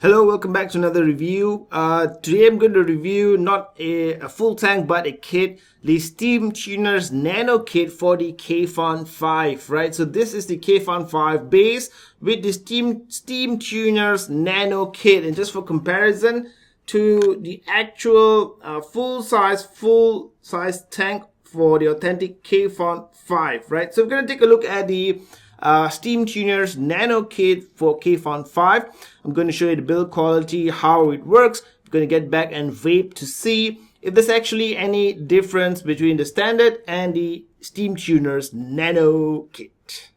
Hello, welcome back to another review. Today I'm going to review not a full tank but a kit, the Steamtuners Nano Kit for the Kayfun 5, right? So this is the Kayfun 5 base with the Steamtuners Nano Kit, and just for comparison to the actual full size tank for the authentic Kayfun 5, right? So we're going to take a look at the Steamtuners Nano Kit for Kayfun 5. I'm going to show you the build quality, how it works. I'm going to get back and vape to see if there's actually any difference between the standard and the Steamtuners Nano Kit.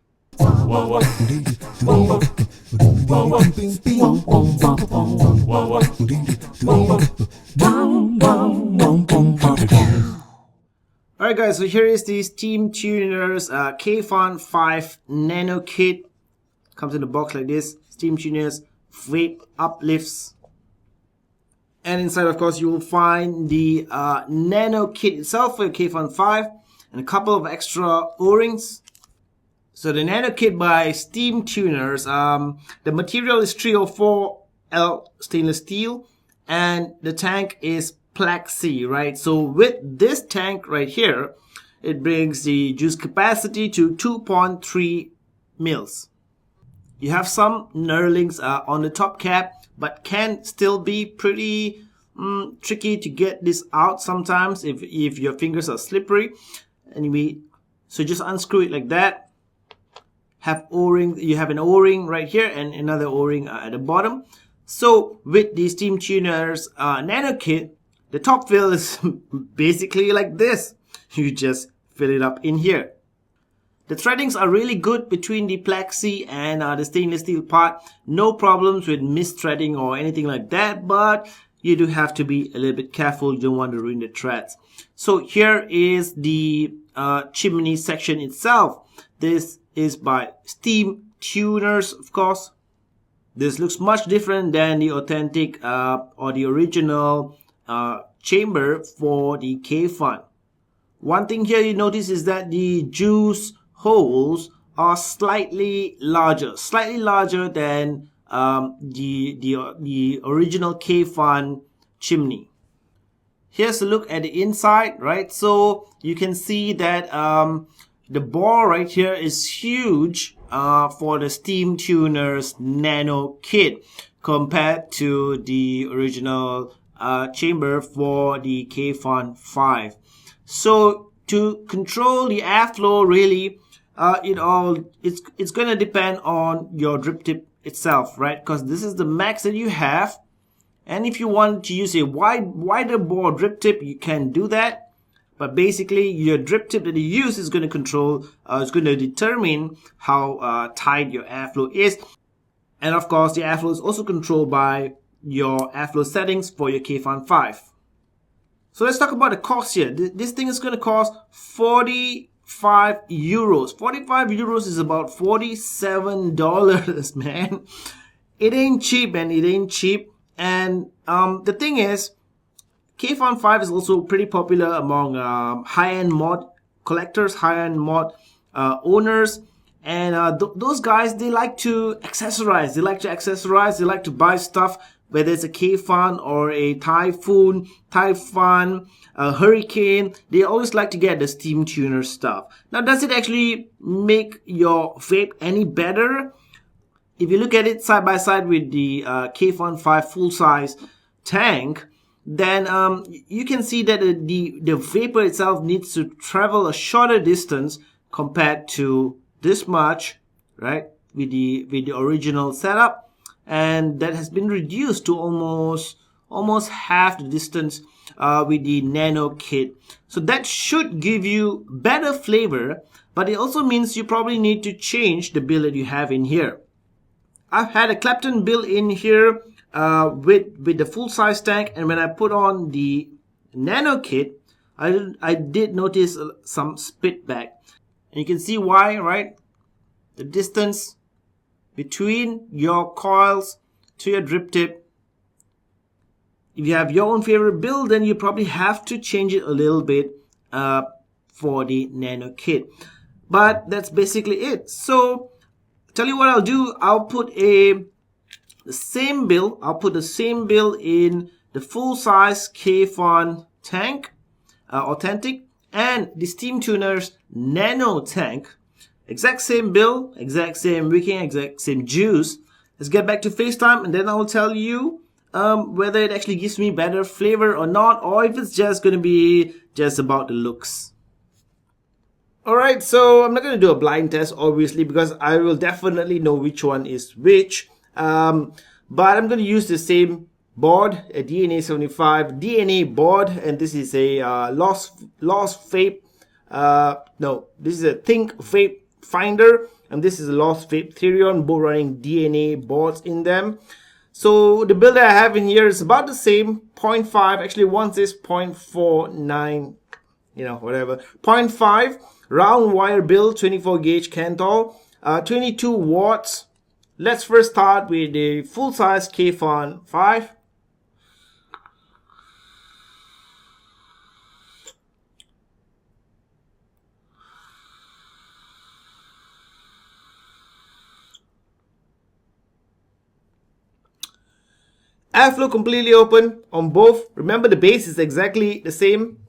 Alright guys, so here is the Steamtuners Kayfun 5 Nano Kit. Comes in a box like this. Steamtuners vape uplifts. And inside, of course, you will find the Nano Kit itself for your Kayfun 5 and a couple of extra O-rings. So the Nano Kit by Steamtuners, the material is 304L stainless steel and the tank is Plexi, right? So with this tank right here, it brings the juice capacity to 2.3 mils. You have some knurlings on the top cap, but can still be pretty tricky to get this out sometimes if your fingers are slippery. Anyway, so just unscrew it like that. Have O-ring. You have an O-ring right here and another O-ring at the bottom. So with the Steamtuners Nano Kit, the top fill is basically like this. You just fill it up in here. The threadings are really good between the plexi and the stainless steel part. No problems with misthreading or anything like that, but you do have to be a little bit careful. You don't want to ruin the threads. So here is the chimney section itself. This is by Steamtuners, of course. This looks much different than the authentic or the original chamber for the Kayfun. One thing here you notice is that the juice holes are slightly larger than the original Kayfun chimney. Here's a look at the inside, right? So you can see that the bore right here is huge for the Steamtuners Nano Kit compared to the original chamber for the Kayfun 5. So to control the airflow, really, it's going to depend on your drip tip itself, right? Because this is the max that you have, and if you want to use a wider bore drip tip, you can do that. But basically, your drip tip that you use is going to control, is going to determine how tight your airflow is, and of course, the airflow is also controlled by your airflow settings for your Kayfun 5. So let's talk about the cost here. This thing is going to cost 45 euros. 45 euros is about $47, man. It ain't cheap, man. It ain't cheap. And the thing is, Kayfun 5 is also pretty popular among high-end mod collectors, high-end mod owners. And those guys, they like to accessorize. They like to buy stuff, whether it's a Kayfun or a Typhoon, a Hurricane. They always like to get the Steamtuner stuff. Now, does it actually make your vape any better? If you look at it side by side with the Kayfun 5 full-size tank, then you can see that the vapor itself needs to travel a shorter distance compared to this much, right, with the original setup. And that has been reduced to almost half the distance with the Nano Kit. So that should give you better flavor, but it also means you probably need to change the build that you have in here. I've had a Clapton build in here with the full size tank, and when I put on the Nano Kit, I did notice some spit back, and you can see why, right? The distance between your coils to your drip tip. If you have your own favorite build, then you probably have to change it a little bit for the Nano Kit. But that's basically it. So tell you what I'll do. I'll put a the same bill. I'll put the same bill in the full-size Kayfun tank, authentic, and the Steamtuners Nano tank. Exact same bill, exact same wicking, exact same juice. Let's get back to FaceTime, and then I will tell you whether it actually gives me better flavor or not, or if it's just going to be just about the looks. Alright, so I'm not going to do a blind test, obviously, because I will definitely know which one is which. But I'm going to use the same board, a DNA 75 DNA board, and this is a Lost Vape. No, this is a Think Vape Finder, and this is a Lost Vape Therion, both running DNA boards in them. So the build that I have in here is about the same, 0.5, actually one says 0.49, you know, whatever, 0.5, round wire build, 24 gauge Cantor, 22 watts. Let's first start with the full-size Kayfun 5. Airflow completely open on both. Remember, the base is exactly the same.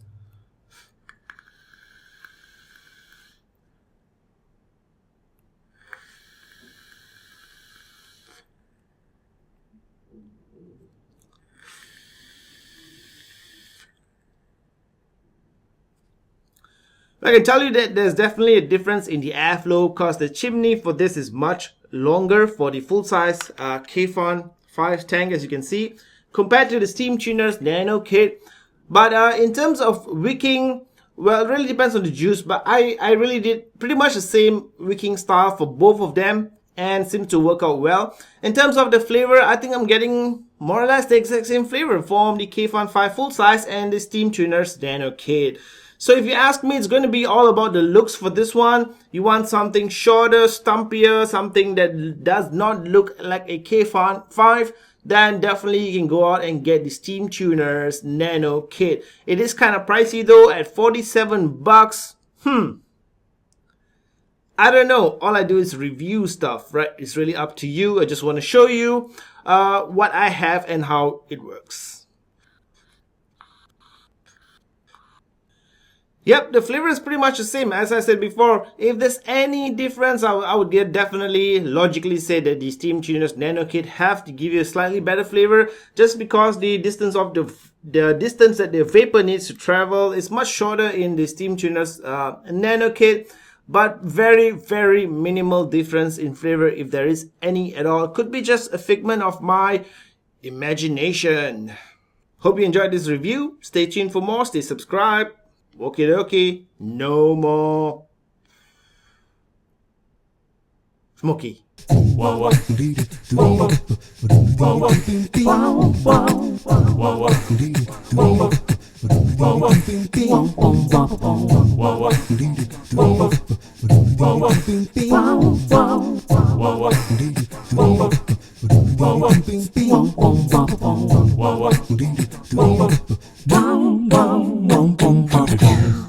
I can tell you that there's definitely a difference in the airflow because the chimney for this is much longer for the full-size Kayfun 5 tank, as you can see, compared to the Steamtuners Nano Kit. But in terms of wicking, well, it really depends on the juice, but I really did pretty much the same wicking style for both of them and seems to work out well. In terms of the flavor, I think I'm getting more or less the exact same flavor from the Kayfun 5 full size and the Steamtuners Nano Kit. So if you ask me, it's going to be all about the looks for this one. You want something shorter, stumpier, something that does not look like a Kayfun 5, then definitely you can go out and get the Steamtuners Nano Kit. It is kind of pricey though, at 47 bucks. I don't know. All I do is review stuff, right? It's really up to you. I just want to show you what I have and how it works. Yep, the flavor is pretty much the same. As I said before, if there's any difference, I would definitely logically say that the Steamtuners Nano Kit have to give you a slightly better flavor, just because the distance of the distance that the vapor needs to travel is much shorter in the Steamtuners Nano Kit. But very, very minimal difference in flavor, if there is any at all. Could be just a figment of my imagination. Hope you enjoyed this review. Stay tuned for more. Stay subscribed. Okie dokie, no more smoky. Down, down, down, down, down.